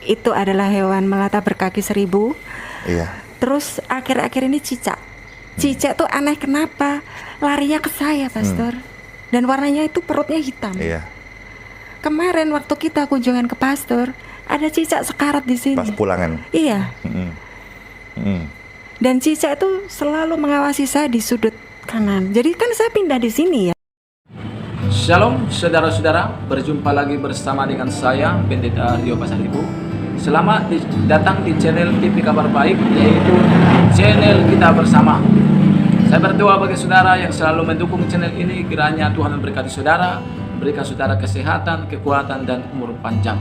itu adalah hewan melata berkaki 1000. Iya. Terus akhir-akhir ini cicak. Cicak tuh aneh kenapa? Larinya ke saya, Pastor. Dan warnanya itu perutnya hitam. Iya. Kemarin waktu kita kunjungan ke Pastor, ada cicak sekarat di sini. Pas pulangan. Iya. Dan cicak itu selalu mengawasi saya di sudut kanan. Jadi kan saya pindah di sini ya. Shalom saudara-saudara, berjumpa lagi bersama dengan saya Pendeta Rio Pasaribu. Selamat datang di channel TV Kabar Baik, yaitu channel kita bersama. Saya berdoa bagi saudara yang selalu mendukung channel ini, kiranya Tuhan memberkati saudara, berikan saudara kesehatan, kekuatan, dan umur panjang.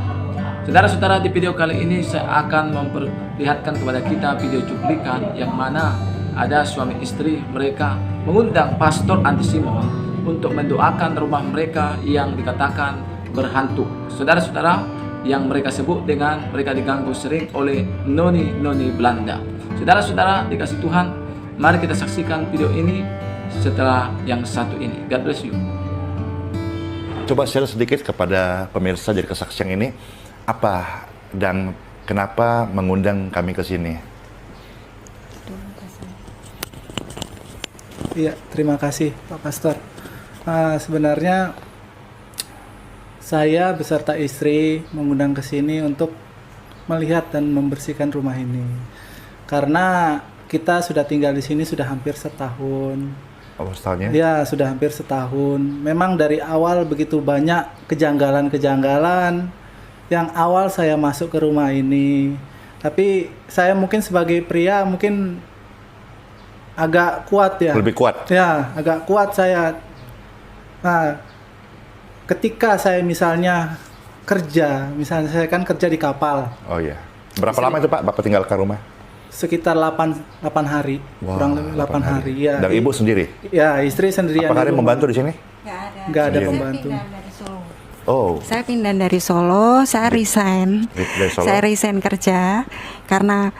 Saudara-saudara, di video kali ini saya akan memperlihatkan kepada kita video cuplikan yang mana ada suami istri mereka mengundang Pastor Andi Simon untuk mendoakan rumah mereka yang dikatakan berhantu. Saudara-saudara, yang mereka sebut dengan mereka diganggu sering oleh noni-noni Belanda. Saudara-saudara dikasih Tuhan, mari kita saksikan video ini setelah yang satu ini. God bless you. Coba share sedikit kepada pemirsa dari kesaksian ini, apa dan kenapa mengundang kami ke sini? Iya, terima kasih Pak Pastor. Sebenarnya saya beserta istri mengundang ke sini untuk melihat dan membersihkan rumah ini. Karena kita sudah tinggal di sini sudah hampir setahun. Oh, setahunnya? Ya, sudah hampir setahun. Memang dari awal begitu banyak kejanggalan-kejanggalan yang awal saya masuk ke rumah ini. Tapi saya mungkin sebagai pria mungkin agak kuat ya. Lebih kuat? Ya, agak kuat saya. Nah, ketika saya misalnya misalnya saya kan kerja di kapal. Oh iya. Berapa lama itu Pak Bapak tinggalkan rumah? Sekitar 8 hari. Wow, kurang lebih 8 hari. Ya. Dan ibu sendiri? Ya, istri sendirian. Apakah ada yang membantu di sini? Nggak ada Sendiri. pembantu. Oh. Saya pindah dari Solo, saya resign. Dari Solo? Saya resign kerja karena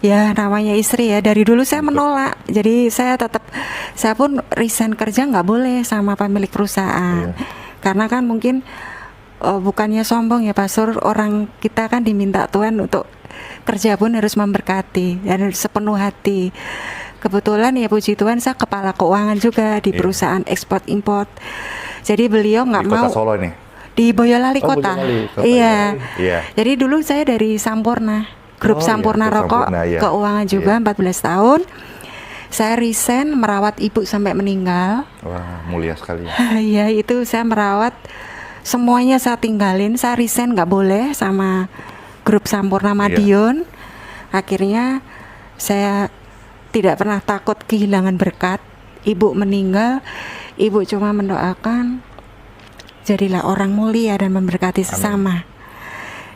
ya namanya istri ya, dari dulu saya menolak. Jadi saya pun resign kerja nggak boleh sama pemilik perusahaan. Karena kan mungkin bukannya sombong ya Pastor, orang kita kan diminta Tuhan untuk kerja pun harus memberkati dan sepenuh hati. Kebetulan ya puji Tuhan saya kepala keuangan juga di perusahaan ekspor import. Jadi beliau nggak mau. Di kota Solo ini? Di Boyolali kota. Boyolali, Iya. Iya. Jadi dulu saya dari Sampurna, grup Sampurna Grup Rokok, Sampurna, iya. keuangan juga 14 tahun. Saya resign merawat ibu sampai meninggal. Wah, mulia sekali. Ya itu saya merawat, semuanya saya tinggalin. Saya resign nggak boleh sama grup Sampurna Madiun. Akhirnya saya tidak pernah takut kehilangan berkat. Ibu meninggal, ibu cuma mendoakan, jadilah orang mulia dan memberkati sesama.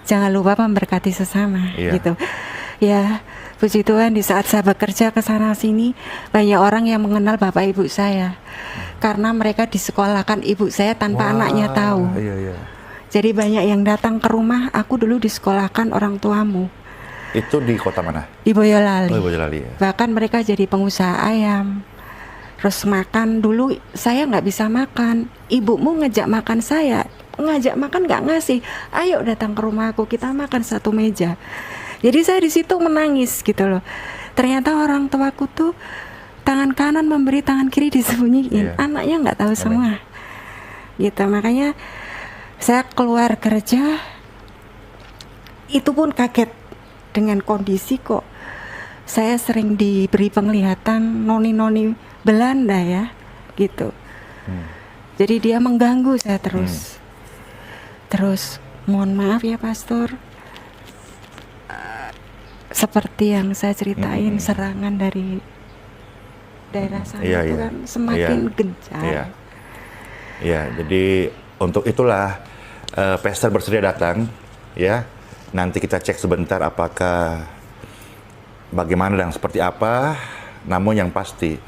Jangan lupa memberkati sesama, gitu. Ya, puji Tuhan di saat saya bekerja ke sana sini, banyak orang yang mengenal bapak ibu saya. Karena mereka disekolahkan ibu saya tanpa anaknya tahu. Iya. Jadi banyak yang datang ke rumah, aku dulu disekolahkan orang tuamu. Itu di kota mana? Di Boyolali. Oh, Boyolali ya. Bahkan mereka jadi pengusaha ayam. Terus makan, dulu saya nggak bisa makan. Ibumu ngajak makan saya, ngajak makan nggak ngasih. Ayo datang ke rumah aku, kita makan satu meja. Jadi saya di situ menangis gitu loh. Ternyata orang tuaku tuh tangan kanan memberi, tangan kiri disembunyiin. Anaknya nggak tahu semua. Gitu, makanya saya keluar kerja, itu pun kaget dengan kondisi kok. Saya sering diberi penglihatan noni-noni Belanda ya, gitu. Jadi dia mengganggu saya terus. Terus mohon maaf ya Pastor, seperti yang saya ceritain, serangan dari daerah sana itu kan semakin gencar. Iya, jadi untuk itulah Pastor bersedia datang, ya. Nanti kita cek sebentar apakah bagaimana dan seperti apa. Namun yang pasti,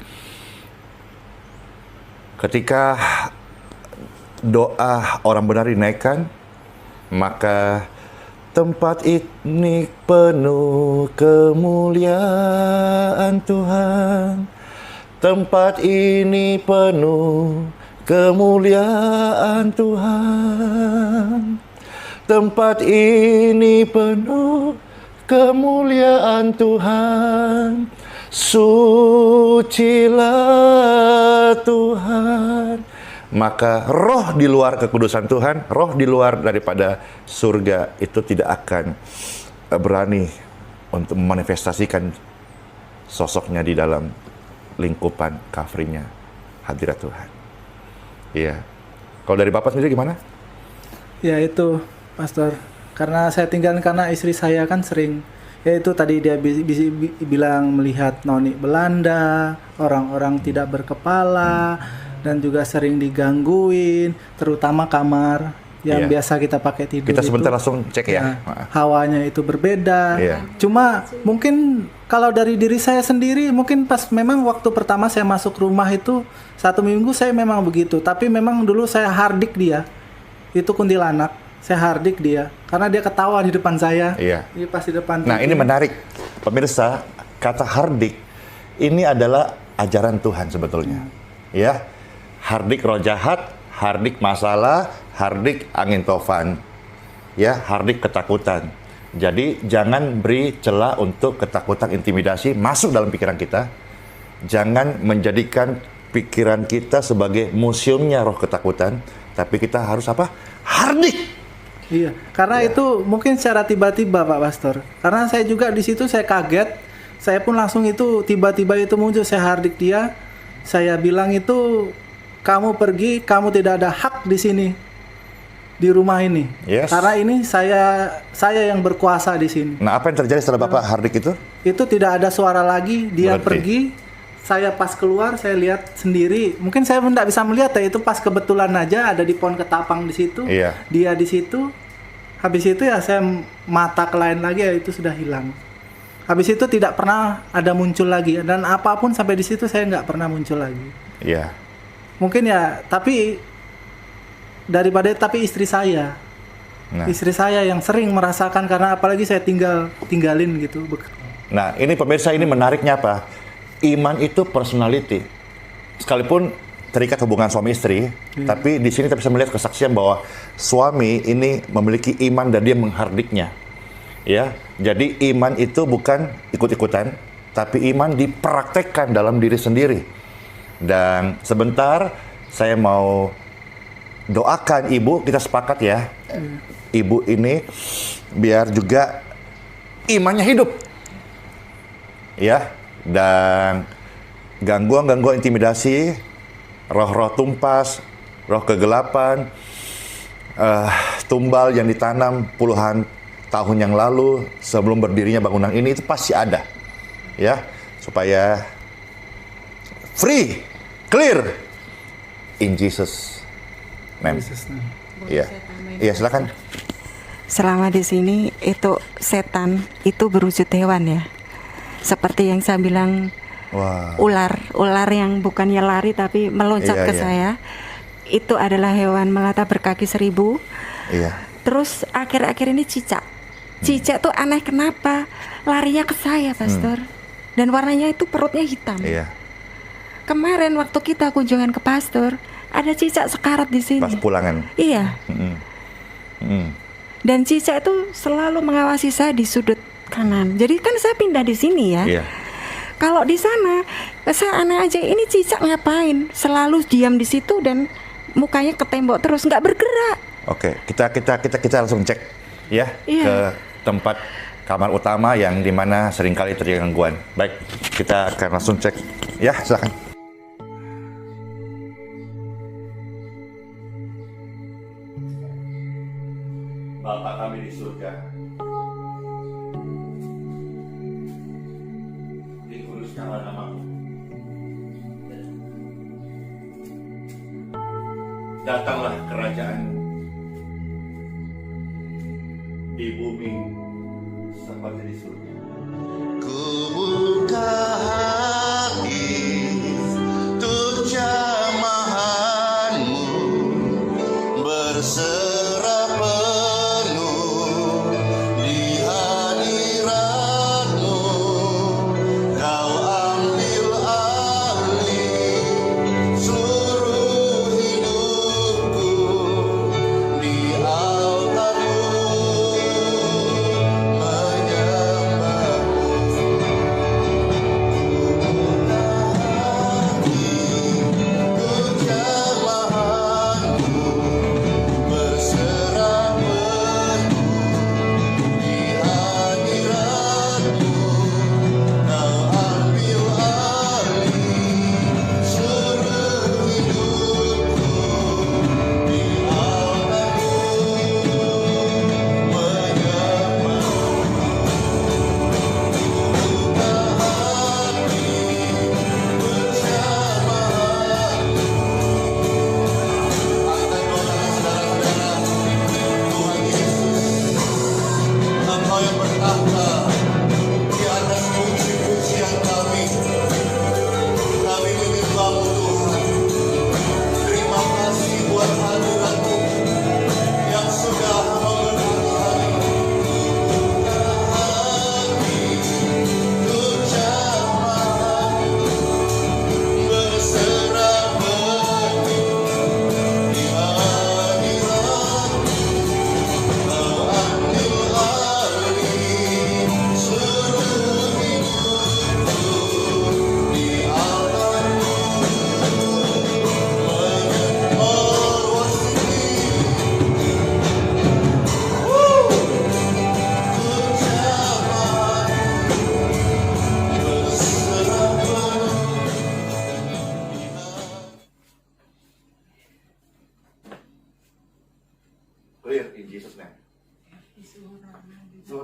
ketika doa orang benar dinaikkan, maka tempat ini penuh kemuliaan Tuhan. Tempat ini penuh kemuliaan Tuhan. tempat ini penuh kemuliaan Tuhan. Sucilah Tuhan. Maka roh di luar kekudusan Tuhan, roh di luar daripada surga itu tidak akan berani untuk memanifestasikan sosoknya di dalam lingkupan kafrinya hadirat Tuhan. Iya. Kalau dari Bapak sendiri gimana? Ya itu, Pastor. Karena saya tinggal karena istri saya kan sering, ya itu tadi dia bilang melihat noni Belanda, orang-orang tidak berkepala, dan juga sering digangguin, terutama kamar yang Iya. biasa kita pakai tidur. Kita sebentar itu, langsung cek ya. hawanya itu berbeda. Iya. Cuma mungkin kalau dari diri saya sendiri, mungkin pas memang waktu pertama saya masuk rumah itu 1 minggu saya memang begitu. Tapi memang dulu saya hardik dia, itu kuntilanak. Saya hardik dia karena dia ketawa di depan saya. Iya. Ini pas di depan. Nah, TV. ini menarik. Pemirsa, kata hardik ini adalah ajaran Tuhan sebetulnya. Ya. Hardik roh jahat, hardik masalah, hardik angin tofan. Ya, hardik ketakutan. Jadi jangan beri celah untuk ketakutan intimidasi masuk dalam pikiran kita. Jangan menjadikan pikiran kita sebagai museumnya roh ketakutan, tapi kita harus apa? Hardik. Iya, karena itu mungkin secara tiba-tiba Pak Pastor. Karena saya juga di situ saya kaget, saya pun langsung itu tiba-tiba itu muncul, saya hardik dia, saya bilang itu kamu pergi, kamu tidak ada hak di sini, di rumah ini. Yes. Karena ini saya yang berkuasa di sini. Nah, apa yang terjadi setelah Bapak hardik itu? Itu tidak ada suara lagi, dia Berarti? pergi. Saya pas keluar, saya lihat sendiri. Mungkin saya tidak bisa melihat ya, itu pas kebetulan aja ada di pohon ketapang di situ. Iya. Dia di situ. Habis itu ya saya mata ke lain lagi, ya itu sudah hilang. Habis itu tidak pernah ada muncul lagi, dan apapun sampai di situ saya nggak pernah muncul lagi. Iya. Mungkin ya, tapi istri saya, Nah. istri saya yang sering merasakan, karena apalagi saya tinggalin gitu. Nah, ini pemirsa, ini menariknya apa? Iman itu personality. Sekalipun terikat hubungan suami istri, tapi di sini kita bisa melihat kesaksian bahwa suami ini memiliki iman dan dia menghardiknya. Ya, jadi iman itu bukan ikut-ikutan, tapi iman dipraktekkan dalam diri sendiri. Dan sebentar saya mau doakan ibu, kita sepakat ya. Ibu ini biar juga imannya hidup. Ya, dan gangguan-gangguan intimidasi, roh-roh tumpas, roh kegelapan, tumbal yang ditanam puluhan tahun yang lalu sebelum berdirinya bangunan ini itu pasti ada, ya, supaya free, clear, in Jesus name. Iya, iya silakan. Selama di sini itu setan itu berwujud hewan ya. Seperti yang saya bilang, Wah. ular yang bukannya lari tapi meloncat Iya, ke iya. saya. Itu adalah hewan melata berkaki 1000. Iya. Terus akhir-akhir ini cicak. Cicak tuh aneh kenapa? Larinya ke saya, Pastor. Dan warnanya itu perutnya hitam. Iya. Kemarin waktu kita kunjungan ke Pastor, ada cicak sekarat di sini. Pas pulangan. Iya. Mm-mm. Mm. Dan cicak itu selalu mengawasi saya di sudut kanan. Jadi kan saya pindah di sini ya. Iya. Kalau di sana saya aneh aja, ini cicak ngapain? Selalu diam di situ dan mukanya ke tembok terus, nggak bergerak. Oke, kita langsung cek ya Iya. ke tempat kamar utama yang dimana seringkali terjadi gangguan. Baik, kita akan langsung cek. Ya, silakan. Bapa kami di surga, dikuduskanlah namamu. Datanglah kerajaanmu di bumi seperti di surga. Ku buka hati untuk jamahanmu, berserah penuh di hadiratmu. Kau ambil alih seluruh hidupku di altarmu.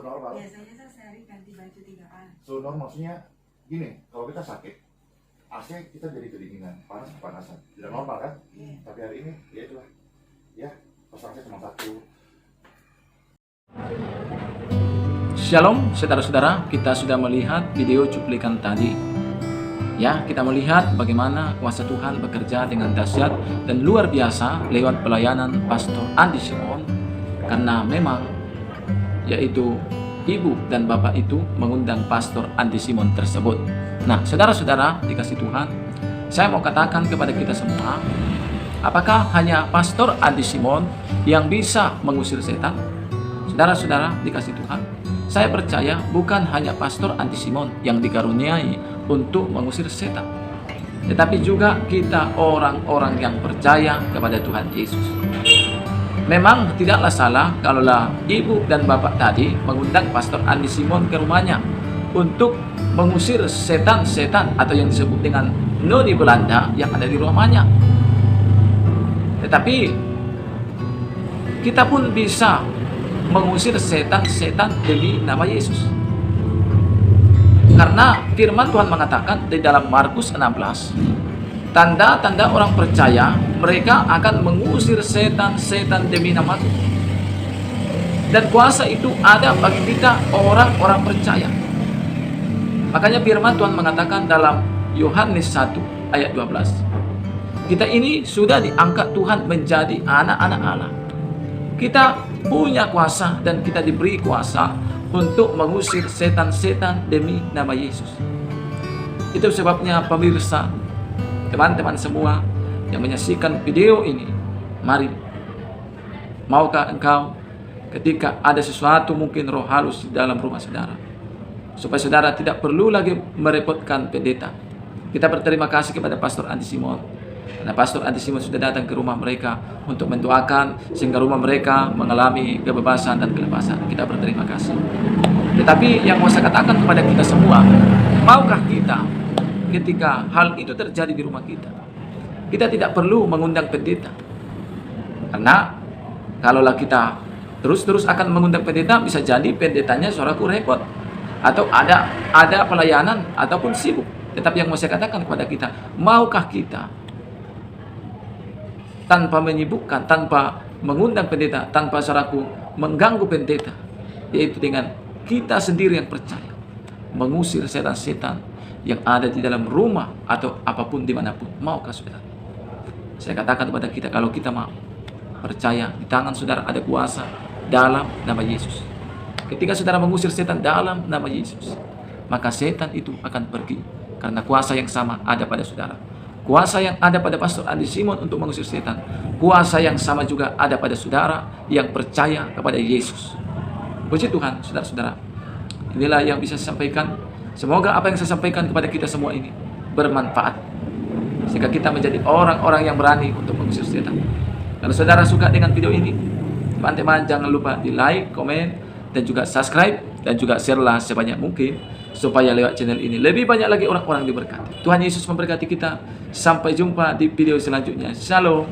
normal. Biasanya saya sehari ganti baju 3 kali. So normal maksudnya gini, kalau kita sakit, AC kita jadi kedinginan, panas kepanasan. Tidak normal kan? Tapi hari ini ya itulah. Ya, pasang AC cuma 1. Shalom saudara-saudara, kita sudah melihat video cuplikan tadi. Ya, kita melihat bagaimana kuasa Tuhan bekerja dengan dahsyat dan luar biasa lewat pelayanan Pastor Andi Simon, karena memang yaitu ibu dan bapak itu mengundang Pastor Andi Simon tersebut. Nah, saudara-saudara dikasih Tuhan, saya mau katakan kepada kita semua, apakah hanya Pastor Andi Simon yang bisa mengusir setan? Saudara-saudara dikasih Tuhan, saya percaya bukan hanya Pastor Andi Simon yang dikaruniai untuk mengusir setan, tetapi juga kita orang-orang yang percaya kepada Tuhan Yesus. Memang tidaklah salah kalaulah ibu dan bapak tadi mengundang Pastor Andi Simon ke rumahnya untuk mengusir setan-setan atau yang disebut dengan noni Belanda yang ada di rumahnya. Tetapi kita pun bisa mengusir setan-setan demi nama Yesus. Karena firman Tuhan mengatakan di dalam Markus 16, tanda-tanda orang percaya, mereka akan mengusir setan-setan demi nama-Ku. Dan kuasa itu ada bagi kita orang-orang percaya. Makanya firman Tuhan mengatakan dalam Yohanes 1 ayat 12, kita ini sudah diangkat Tuhan menjadi anak-anak Allah. Kita punya kuasa dan kita diberi kuasa untuk mengusir setan-setan demi nama Yesus. Itu sebabnya pemirsa, teman-teman semua yang menyaksikan video ini, mari, maukah engkau ketika ada sesuatu mungkin roh halus di dalam rumah saudara, supaya saudara tidak perlu lagi merepotkan pendeta. Kita berterima kasih kepada Pastor Andi Simon, karena Pastor Andi Simon sudah datang ke rumah mereka untuk mendoakan sehingga rumah mereka mengalami kebebasan dan kelepasan. Kita berterima kasih. Tetapi yang mau saya katakan kepada kita semua, maukah kita ketika hal itu terjadi di rumah kita, kita tidak perlu mengundang pendeta. Karena kalaulah kita terus-terus akan mengundang pendeta, bisa jadi pendetanya suaraku repot, atau ada pelayanan ataupun sibuk. Tetapi yang mau saya katakan kepada kita, maukah kita tanpa menyibukkan, tanpa mengundang pendeta, tanpa suaraku mengganggu pendeta, yaitu dengan kita sendiri yang percaya, mengusir setan-setan yang ada di dalam rumah atau apapun dimanapun. Maukah saudara? Saya katakan kepada kita, kalau kita mau percaya, di tangan saudara ada kuasa dalam nama Yesus. Ketika saudara mengusir setan dalam nama Yesus, maka setan itu akan pergi, karena kuasa yang sama ada pada saudara. Kuasa yang ada pada Pastor Andi Simon untuk mengusir setan, kuasa yang sama juga ada pada saudara yang percaya kepada Yesus. Puji Tuhan, saudara-saudara. Inilah yang bisa saya sampaikan. Semoga apa yang saya sampaikan kepada kita semua ini bermanfaat, sehingga kita menjadi orang-orang yang berani untuk mengusir setan. Kalau saudara suka dengan video ini, teman-teman jangan lupa di like, komen, dan juga subscribe, dan juga share-lah sebanyak mungkin, supaya lewat channel ini lebih banyak lagi orang-orang diberkati. Tuhan Yesus memberkati kita. Sampai jumpa di video selanjutnya. Shalom.